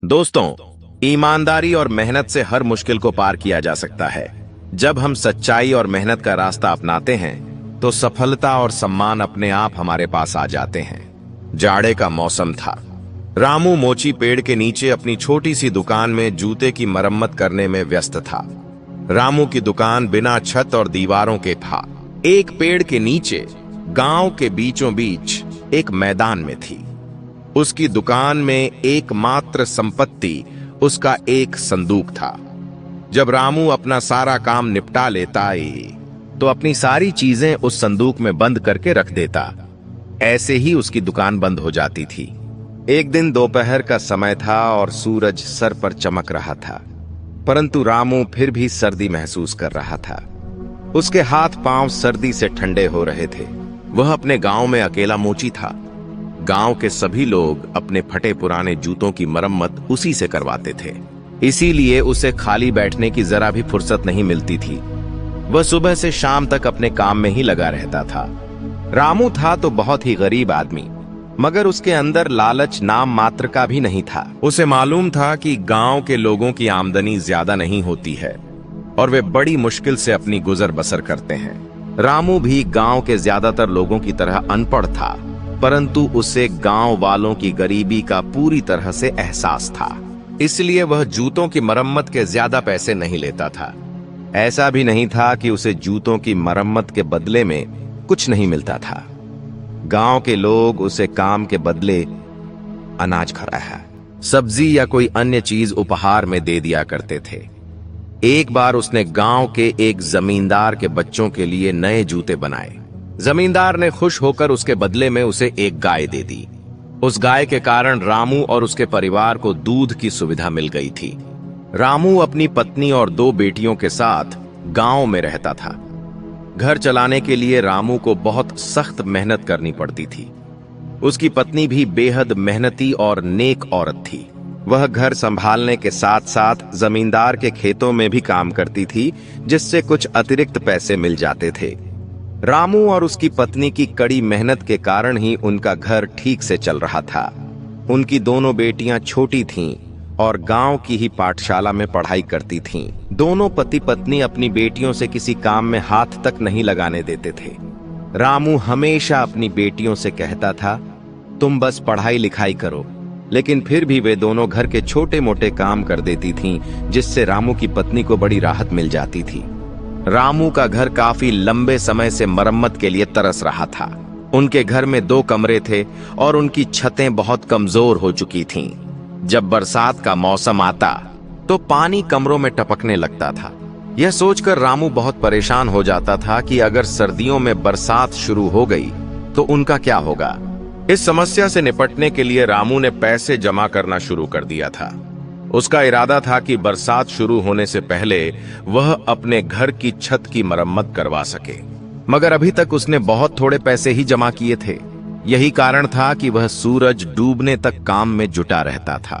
दोस्तों, ईमानदारी और मेहनत से हर मुश्किल को पार किया जा सकता है। जब हम सच्चाई और मेहनत का रास्ता अपनाते हैं तो सफलता और सम्मान अपने आप हमारे पास आ जाते हैं। जाड़े का मौसम था। रामू मोची पेड़ के नीचे अपनी छोटी सी दुकान में जूते की मरम्मत करने में व्यस्त था। रामू की दुकान बिना छत और दीवारों के था। एक पेड़ के नीचे गांव के बीचों बीच एक मैदान में थी। उसकी दुकान में एकमात्र संपत्ति उसका एक संदूक था। जब रामू अपना सारा काम निपटा लेता तो अपनी सारी चीजें उस संदूक में बंद करके रख देता। ऐसे ही उसकी दुकान बंद हो जाती थी। एक दिन दोपहर का समय था और सूरज सर पर चमक रहा था, परंतु रामू फिर भी सर्दी महसूस कर रहा था। उसके हाथ पांव सर्दी से ठंडे हो रहे थे। वह अपने गांव में अकेला मोची था। गांव के सभी लोग अपने फटे पुराने जूतों की मरम्मत उसी से करवाते थे, इसीलिए उसे खाली बैठने की जरा भी फुर्सत नहीं मिलती थी। वह सुबह से शाम तक अपने काम में ही लगा रहता था। रामू था तो बहुत ही गरीब आदमी, मगर उसके अंदर लालच नाम मात्र का भी नहीं था। उसे मालूम था कि गांव के लोगों की आमदनी ज्यादा नहीं होती है और वे बड़ी मुश्किल से अपनी गुजर बसर करते हैं। रामू भी गांव के ज्यादातर लोगों की तरह अनपढ़ था, परंतु उसे गांव वालों की गरीबी का पूरी तरह से एहसास था। इसलिए वह जूतों की मरम्मत के ज्यादा पैसे नहीं लेता था। ऐसा भी नहीं था कि उसे जूतों की मरम्मत के बदले में कुछ नहीं मिलता था। गांव के लोग उसे काम के बदले अनाज खराहा, सब्जी या कोई अन्य चीज उपहार में दे दिया करते थे। एक बार उसने गांव के एक जमींदार के बच्चों के लिए नए जूते बनाए। जमींदार ने खुश होकर उसके बदले में उसे एक गाय दे दी। उस गाय के कारण रामू और उसके परिवार को दूध की सुविधा मिल गई थी। रामू अपनी पत्नी और 2 बेटियों के साथ गांव में रहता था। घर चलाने के लिए रामू को बहुत सख्त मेहनत करनी पड़ती थी। उसकी पत्नी भी बेहद मेहनती और नेक औरत थी। वह घर संभालने के साथ साथ जमींदार के खेतों में भी काम करती थी, जिससे कुछ अतिरिक्त पैसे मिल जाते थे। रामू और उसकी पत्नी की कड़ी मेहनत के कारण ही उनका घर ठीक से चल रहा था। उनकी दोनों बेटियां छोटी थीं और गांव की ही पाठशाला में पढ़ाई करती थीं। दोनों पति पत्नी अपनी बेटियों से किसी काम में हाथ तक नहीं लगाने देते थे। रामू हमेशा अपनी बेटियों से कहता था, तुम बस पढ़ाई लिखाई करो, लेकिन फिर भी वे दोनों घर के छोटे मोटे काम कर देती थीं, जिससे रामू की पत्नी को बड़ी राहत मिल जाती थी। रामू का घर काफी लंबे समय से मरम्मत के लिए तरस रहा था। उनके घर में 2 कमरे थे और उनकी छतें बहुत कमजोर हो चुकी थीं। जब बरसात का मौसम आता तो पानी कमरों में टपकने लगता था। यह सोचकर रामू बहुत परेशान हो जाता था कि अगर सर्दियों में बरसात शुरू हो गई तो उनका क्या होगा। इस समस्या से निपटने के लिए रामू ने पैसे जमा करना शुरू कर दिया था। उसका इरादा था कि बरसात शुरू होने से पहले वह अपने घर की छत की मरम्मत करवा सके, मगर अभी तक उसने बहुत थोड़े पैसे ही जमा किए थे। यही कारण था कि वह सूरज डूबने तक काम में जुटा रहता था,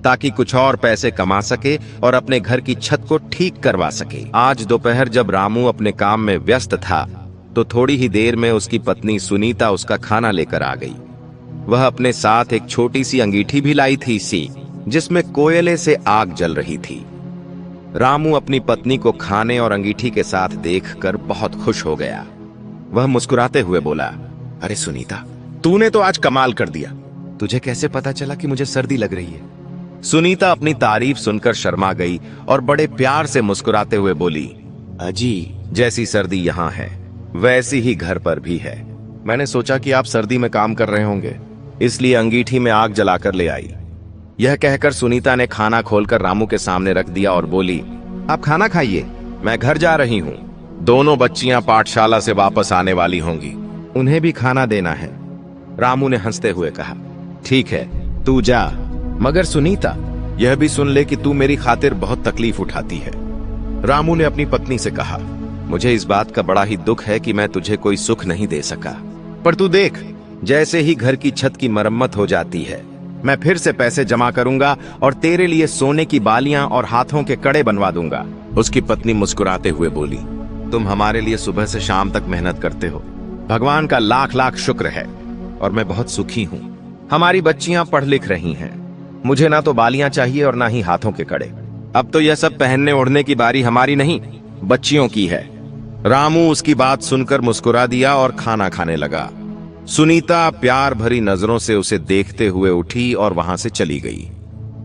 ताकि कुछ और पैसे कमा सके और अपने घर की छत को ठीक करवा सके। आज दोपहर जब रामू अपने काम में व्यस्त था तो थोड़ी ही देर में उसकी पत्नी सुनीता उसका खाना लेकर आ गई। वह अपने साथ एक छोटी सी अंगीठी भी लाई थी जिसमें कोयले से आग जल रही थी। रामू अपनी पत्नी को खाने और अंगीठी के साथ देखकर बहुत खुश हो गया। वह मुस्कुराते हुए बोला, अरे सुनीता, तूने तो आज कमाल कर दिया। तुझे कैसे पता चला कि मुझे सर्दी लग रही है? सुनीता अपनी तारीफ सुनकर शर्मा गई और बड़े प्यार से मुस्कुराते हुए बोली, अजी, जैसी सर्दी यहाँ है वैसी ही घर पर भी है। मैंने सोचा कि आप सर्दी में काम कर रहे होंगे, इसलिए अंगीठी में आग जलाकर ले आई। यह कहकर सुनीता ने खाना खोलकर रामू के सामने रख दिया और बोली, आप खाना खाइए, मैं घर जा रही हूँ। दोनों बच्चियां पाठशाला से वापस आने वाली होंगी, उन्हें भी खाना देना है। रामू ने हंसते हुए कहा, ठीक है, तू जा, मगर सुनीता, यह भी सुन ले कि तू मेरी खातिर बहुत तकलीफ उठाती है। रामू ने अपनी पत्नी से कहा, मुझे इस बात का बड़ा ही दुख है कि मैं तुझे कोई सुख नहीं दे सका, पर तू देख, जैसे ही घर की छत की मरम्मत हो जाती है मैं फिर से पैसे जमा करूंगा और तेरे लिए सोने की बालियां और हाथों के कड़े बनवा दूंगा। उसकी पत्नी मुस्कुराते हुए बोली, तुम हमारे लिए सुबह से शाम तक मेहनत करते हो, भगवान का लाख लाख शुक्र है और मैं बहुत सुखी हूँ। हमारी बच्चियां पढ़ लिख रही हैं, मुझे ना तो बालियां चाहिए और ना ही हाथों के कड़े। अब तो यह सब पहनने ओढ़ने की बारी हमारी नहीं, बच्चियों की है। रामू उसकी बात सुनकर मुस्कुरा दिया और खाना खाने लगा। सुनीता प्यार भरी नजरों से उसे देखते हुए उठी और वहां से चली गई।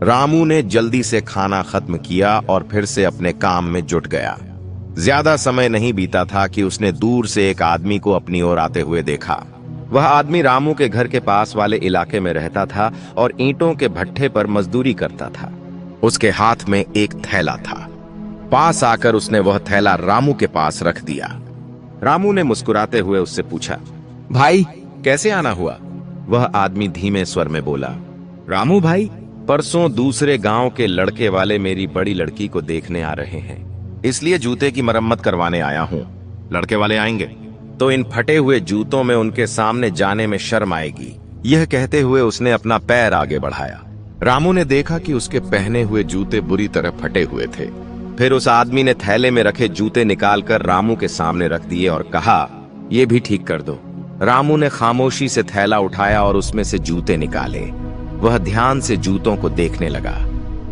रामू ने जल्दी से खाना खत्म किया और फिर से अपने काम में जुट गया। ज्यादा समय नहीं बीता था कि उसने दूर से एक आदमी को अपनी ओर आते हुए देखा। वह आदमी रामू के घर के पास वाले इलाके में रहता था और ईंटों के भट्ठे पर मजदूरी करता था। उसके हाथ में एक थैला था। पास आकर उसने वह थैला रामू के पास रख दिया। रामू ने मुस्कुराते हुए उससे पूछा, भाई कैसे आना हुआ? वह आदमी धीमे स्वर में बोला, रामू भाई, परसों दूसरे गांव के लड़के वाले मेरी बड़ी लड़की को देखने आ रहे हैं, इसलिए जूते की मरम्मत करवाने आया हूं। लड़के वाले आएंगे तो इन फटे हुए जूतों में उनके सामने जाने में शर्म आएगी। यह कहते हुए उसने अपना पैर आगे बढ़ाया। रामू ने देखा कि उसके पहने हुए जूते बुरी तरह फटे हुए थे। फिर उस आदमी ने थैले में रखे जूते निकालकर रामू के सामने रख दिए और कहा, ये भी ठीक कर दो। रामू ने खामोशी से थैला उठाया और उसमें से जूते निकाले। वह ध्यान से जूतों को देखने लगा।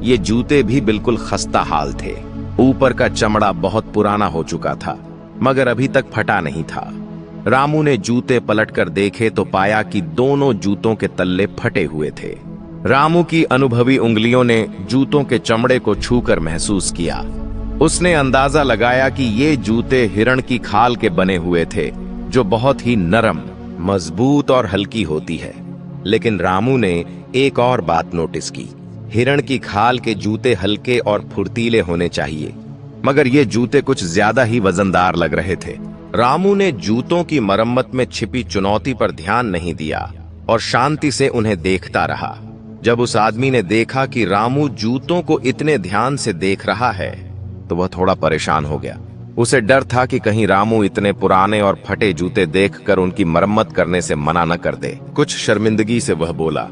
ये जूते भी बिल्कुल खस्ता हाल थे। ऊपर का चमड़ा बहुत पुराना हो चुका था, मगर अभी तक फटा नहीं था। रामू ने जूते पलटकर देखे तो पाया कि दोनों जूतों के तल्ले फटे हुए थे। रामू की अनुभवी उंगलियों ने जूतों के चमड़े को छूकर महसूस किया। उसने अंदाजा लगाया कि ये जूते हिरण की खाल के बने हुए थे, जो बहुत ही नरम, मजबूत और हल्की होती है। लेकिन रामू ने एक और बात नोटिस की। हिरण की खाल के जूते हल्के और फुर्तीले होने चाहिए, मगर ये जूते कुछ ज्यादा ही वजनदार लग रहे थे। रामू ने जूतों की मरम्मत में छिपी चुनौती पर ध्यान नहीं दिया और शांति से उन्हें देखता रहा। जब उस आदमी ने देखा कि रामू जूतों को इतने ध्यान से देख रहा है, तो वह थोड़ा परेशान हो गया। उसे डर था कि कहीं रामू इतने पुराने और फटे जूते देखकर उनकी मरम्मत करने से मना न कर दे। कुछ शर्मिंदगी से वह बोला,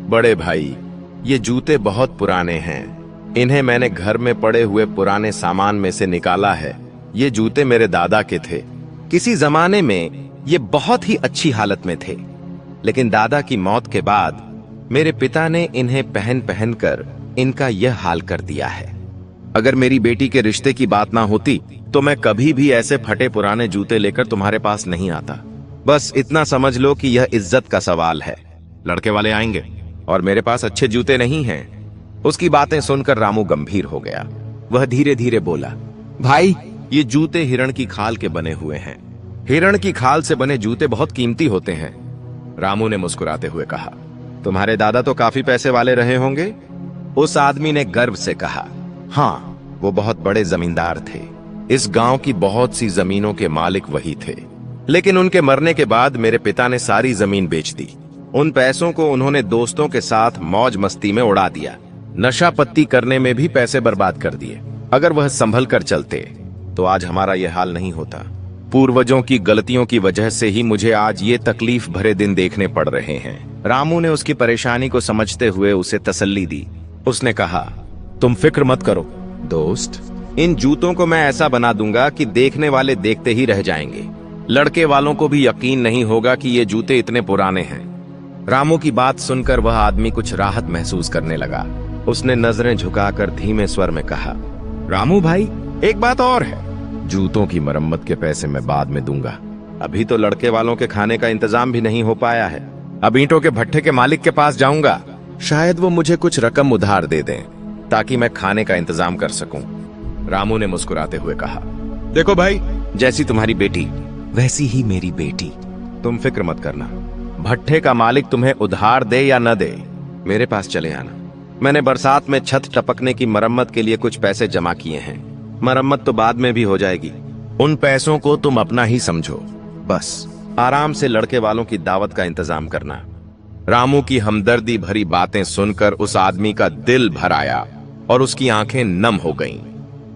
बड़े भाई, ये जूते बहुत पुराने हैं। इन्हें मैंने घर में पड़े हुए पुराने सामान में से निकाला है। ये जूते मेरे दादा के थे। किसी जमाने में ये बहुत ही अच्छी हालत में थे, लेकिन दादा की मौत के बाद मेरे पिता ने इन्हें पहन पहन कर इनका यह हाल कर दिया है। अगर मेरी बेटी के रिश्ते की बात ना होती तो मैं कभी भी ऐसे फटे पुराने जूते लेकर तुम्हारे पास नहीं आता। बस इतना समझ लो कि यह इज्जत का सवाल है। लड़के वाले आएंगे और मेरे पास अच्छे जूते नहीं हैं। उसकी बातें सुनकर रामू गंभीर हो गया। वह धीरे धीरे बोला, भाई, ये जूते हिरण की खाल के बने हुए हैं। हिरण की खाल से बने जूते बहुत कीमती होते हैं। रामू ने मुस्कुराते हुए कहा, तुम्हारे दादा तो काफी पैसे वाले रहे होंगे? उस आदमी ने गर्व से कहा, हाँ, वो बहुत बड़े जमींदार थे। इस गांव की बहुत सी जमीनों के मालिक वही थे, लेकिन उनके मरने के बाद मेरे पिता ने सारी जमीन बेच दी। उन पैसों को उन्होंने दोस्तों के साथ मौज मस्ती में उड़ा दिया। नशा पत्ती करने में भी पैसे बर्बाद कर दिए। अगर वह संभल कर चलते तो आज हमारा यह हाल नहीं होता। पूर्वजों की गलतियों की वजह से ही मुझे आज ये तकलीफ भरे दिन देखने पड़ रहे हैं। रामू ने उसकी परेशानी को समझते हुए उसे तसल्ली दी। उसने कहा, तुम फिक्र मत करो दोस्त, इन जूतों को मैं ऐसा बना दूंगा कि देखने वाले देखते ही रह जाएंगे। लड़के वालों को भी यकीन नहीं होगा कि ये जूते इतने पुराने हैं। रामू की बात सुनकर वह आदमी कुछ राहत महसूस करने लगा। उसने नजरें झुकाकर धीमे स्वर में कहा, रामू भाई, एक बात और है। जूतों की मरम्मत के पैसे मैं बाद में दूंगा। अभी तो लड़के वालों के खाने का इंतजाम भी नहीं हो पाया है। अब ईंटों के भट्ठे के मालिक के पास जाऊंगा, शायद वो मुझे कुछ रकम उधार दे दें ताकि मैं खाने का इंतजाम कर सकूं। रामू ने मुस्कुराते हुए कहा, देखो भाई, जैसी तुम्हारी बेटी वैसी ही मेरी बेटी। तुम फिक्र मत करना। भट्ठे का मालिक तुम्हें उधार दे या न दे, मेरे पास चले आना। मैंने बरसात में छत टपकने की मरम्मत के लिए कुछ पैसे जमा किए हैं। मरम्मत तो बाद में भी हो जाएगी। उन पैसों को तुम अपना ही समझो। बस आराम से लड़के वालों की दावत का इंतजाम करना। रामू की हमदर्दी भरी बातें सुनकर उस आदमी का दिल भर आया और उसकी आंखें नम हो गईं।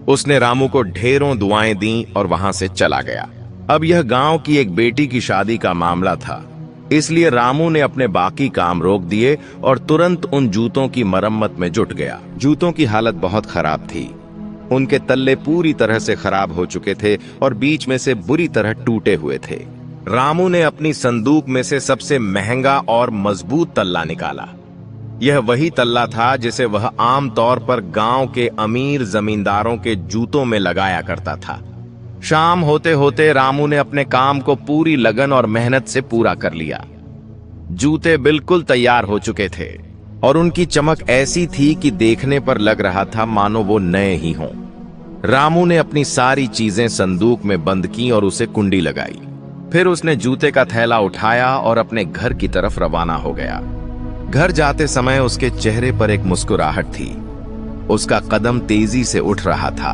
उसने रामू को ढेरों दुआएं दी और वहां से चला गया। अब यह गांव की एक बेटी की शादी का मामला था, इसलिए रामू ने अपने बाकी काम रोक दिए और तुरंत उन जूतों की मरम्मत में जुट गया। जूतों की हालत बहुत खराब थी। उनके तल्ले पूरी तरह से खराब हो चुके थे और बीच में से बुरी तरह टूटे हुए थे। रामू ने अपनी संदूक में से सबसे महंगा और मजबूत तल्ला निकाला। यह वही तल्ला था जिसे वह आमतौर पर गांव के अमीर जमींदारों के जूतों में लगाया करता था। शाम होते होते रामू ने अपने काम को पूरी लगन और मेहनत से पूरा कर लिया। जूते बिल्कुल तैयार हो चुके थे और उनकी चमक ऐसी थी कि देखने पर लग रहा था मानो वो नए ही हों। रामू ने अपनी सारी चीजें संदूक में बंद की और उसे कुंडी लगाई। फिर उसने जूते का थैला उठाया और अपने घर की तरफ रवाना हो गया। घर जाते समय उसके चेहरे पर एक मुस्कुराहट थी। उसका कदम तेजी से उठ रहा था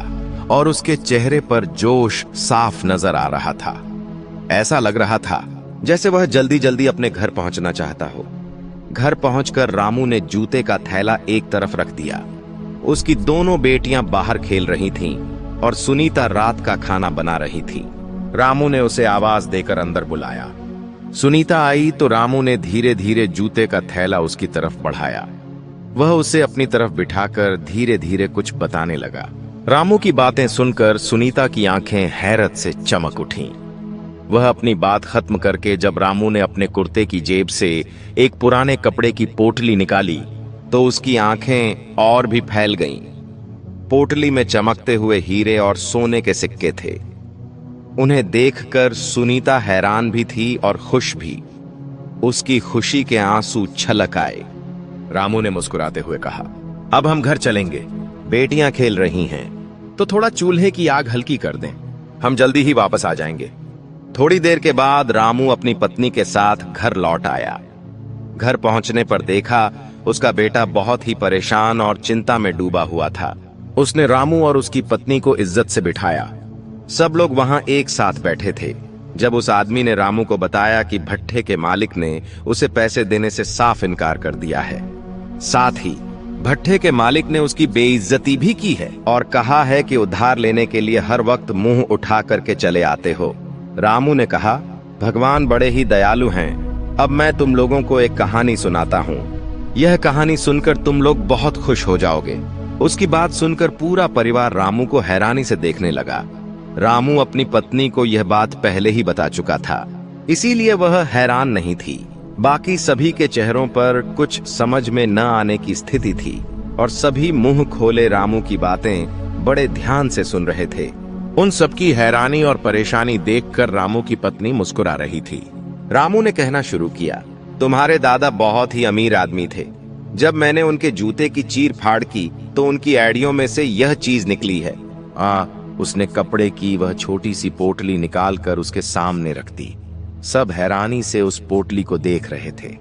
और उसके चेहरे पर जोश साफ नजर आ रहा था। ऐसा लग रहा था जैसे वह जल्दी जल्दी अपने घर पहुंचना चाहता हो। घर पहुंचकर रामू ने जूते का थैला एक तरफ रख दिया। उसकी दोनों बेटियां बाहर खेल रही थीं और सुनीता रात का खाना बना रही थी। रामू ने उसे आवाज देकर अंदर बुलाया। सुनीता आई तो रामू ने धीरे धीरे जूते का थैला उसकी तरफ बढ़ाया। वह उसे अपनी तरफ बिठाकर धीरे धीरे कुछ बताने लगा। रामू की बातें सुनकर सुनीता की आंखें हैरत से चमक उठीं। वह अपनी बात खत्म करके जब रामू ने अपने कुर्ते की जेब से एक पुराने कपड़े की पोटली निकाली तो उसकी आंखें और भी फैल गईं। पोटली में चमकते हुए हीरे और सोने के सिक्के थे। उन्हें देखकर सुनीता हैरान भी थी और खुश भी। उसकी खुशी के आंसू छलक आए। रामू ने मुस्कुराते हुए कहा, अब हम घर चलेंगे। बेटियां खेल रही हैं तो थोड़ा चूल्हे की आग हल्की कर दें। हम जल्दी ही वापस आ जाएंगे। थोड़ी देर के बाद रामू अपनी पत्नी के साथ घर लौट आया। घर पहुंचने पर देखा उसका बेटा बहुत ही परेशान और चिंता में डूबा हुआ था। उसने रामू और उसकी पत्नी को इज्जत से बिठाया। सब लोग वहां एक साथ बैठे थे। जब उस आदमी ने रामू को बताया कि भट्ठे के मालिक ने उसे पैसे देने से साफ इनकार कर दिया है, साथ ही भट्ठे के मालिक ने उसकी बेइज्जती भी की है और कहा है कि उधार लेने के लिए हर वक्त मुंह उठा करके चले आते हो। रामू ने कहा, भगवान बड़े ही दयालु हैं। अब मैं तुम लोगों को एक कहानी सुनाता हूँ। यह कहानी सुनकर तुम लोग बहुत खुश हो जाओगे। उसकी बात सुनकर पूरा परिवार रामू को हैरानी से देखने लगा। रामू अपनी पत्नी को यह बात पहले ही बता चुका था, इसीलिए वह हैरान नहीं थी। बाकी सभी के चेहरों पर कुछ समझ में न आने की स्थिति थी और सभी मुंह खोले रामू की बातें बड़े ध्यान से सुन रहे थे। उन सबकी हैरानी और परेशानी देखकर रामू की पत्नी मुस्कुरा रही थी। रामू ने कहना शुरू किया, तुम्हारे दादा बहुत ही अमीर आदमी थे। जब मैंने उनके जूते की चीर फाड़ की तो उनकी एड़ियों में से यह चीज निकली है। उसने कपड़े की वह छोटी सी पोटली निकालकर उसके सामने रख दी। सब हैरानी से उस पोटली को देख रहे थे।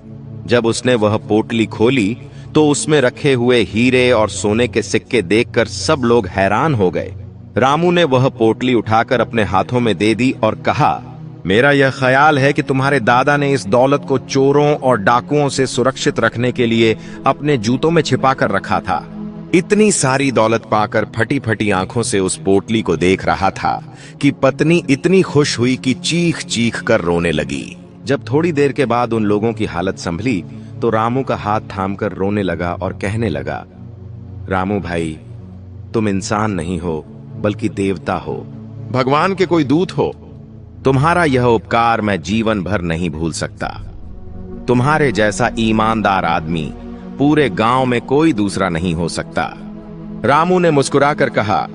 जब उसने वह पोटली खोली तो उसमें रखे हुए हीरे और सोने के सिक्के देखकर सब लोग हैरान हो गए। रामू ने वह पोटली उठाकर अपने हाथों में दे दी और कहा, मेरा यह ख्याल है कि तुम्हारे दादा ने इस दौलत को चोरों और डाकुओं से सुरक्षित रखने के लिए अपने जूतों में छिपा कर रखा था। इतनी सारी दौलत पाकर फटी फटी आंखों से उस पोटली को देख रहा था कि पत्नी इतनी खुश हुई कि चीख चीख कर रोने लगी। जब थोड़ी देर के बाद उन लोगों की हालत संभली तो रामू का हाथ थामकर रोने लगा और कहने लगा, रामू भाई, तुम इंसान नहीं हो बल्कि देवता हो, भगवान के कोई दूत हो। तुम्हारा यह उपकार मैं जीवन भर नहीं भूल सकता। तुम्हारे जैसा ईमानदार आदमी पूरे गांव में कोई दूसरा नहीं हो सकता। रामू ने मुस्कुराकर कहा,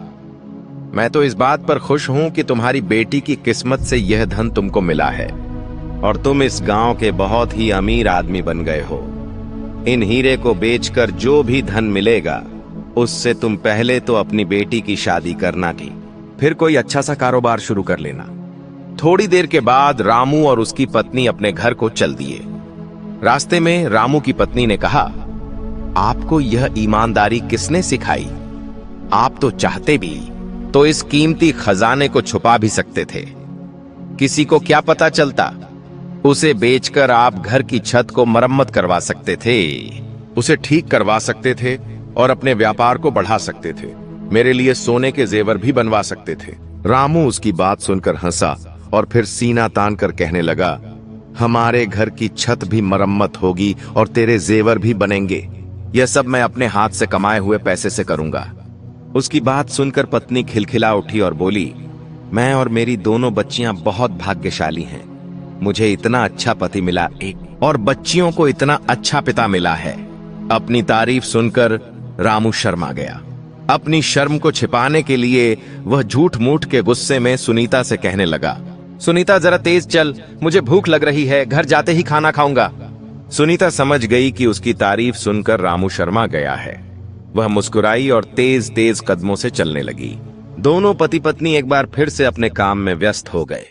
मैं तो इस बात पर खुश हूं कि तुम्हारी बेटी की किस्मत से यह धन तुमको मिला है और तुम इस गांव के बहुत ही अमीर आदमी बन गए हो। इन हीरे को बेचकर जो भी धन मिलेगा उससे तुम पहले तो अपनी बेटी की शादी करना थी, फिर कोई अच्छा सा कारोबार शुरू कर लेना। थोड़ी देर के बाद रामू और उसकी पत्नी अपने घर को चल दिए। रास्ते में रामू की पत्नी ने कहा, आपको यह ईमानदारी किसने सिखाई? आप तो चाहते भी तो इस कीमती खजाने को छुपा भी सकते थे। किसी को क्या पता चलता? उसे बेचकर आप घर की छत को मरम्मत करवा सकते थे, उसे ठीक करवा सकते थे और अपने व्यापार को बढ़ा सकते थे। मेरे लिए सोने के जेवर भी बनवा सकते थे। रामू उसकी बात सुनकर हंसा और फिर सीना तान कर कहने लगा, हमारे घर की छत भी मरम्मत होगी और तेरे जेवर भी बनेंगे। यह सब मैं अपने हाथ से कमाए हुए पैसे से करूंगा। उसकी बात सुनकर पत्नी खिलखिला उठी और बोली, मैं और मेरी दोनों बच्चियां बहुत भाग्यशाली हैं। मुझे इतना अच्छा पति मिला और बच्चियों को इतना अच्छा पिता मिला है। अपनी तारीफ सुनकर रामू शर्मा गया। अपनी शर्म को छिपाने के लिए वह झूठ मूठ के गुस्से में सुनीता से कहने लगा, सुनीता जरा तेज चल, मुझे भूख लग रही है, घर जाते ही खाना खाऊंगा। सुनीता समझ गई कि उसकी तारीफ सुनकर रामू शर्मा गया है। वह मुस्कुराई और तेज तेज कदमों से चलने लगी। दोनों पति पत्नी एक बार फिर से अपने काम में व्यस्त हो गए।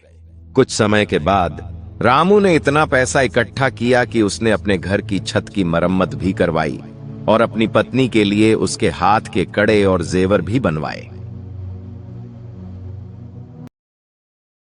कुछ समय के बाद रामू ने इतना पैसा इकट्ठा किया कि उसने अपने घर की छत की मरम्मत भी करवाई और अपनी पत्नी के लिए उसके हाथ के कड़े और जेवर भी बनवाए।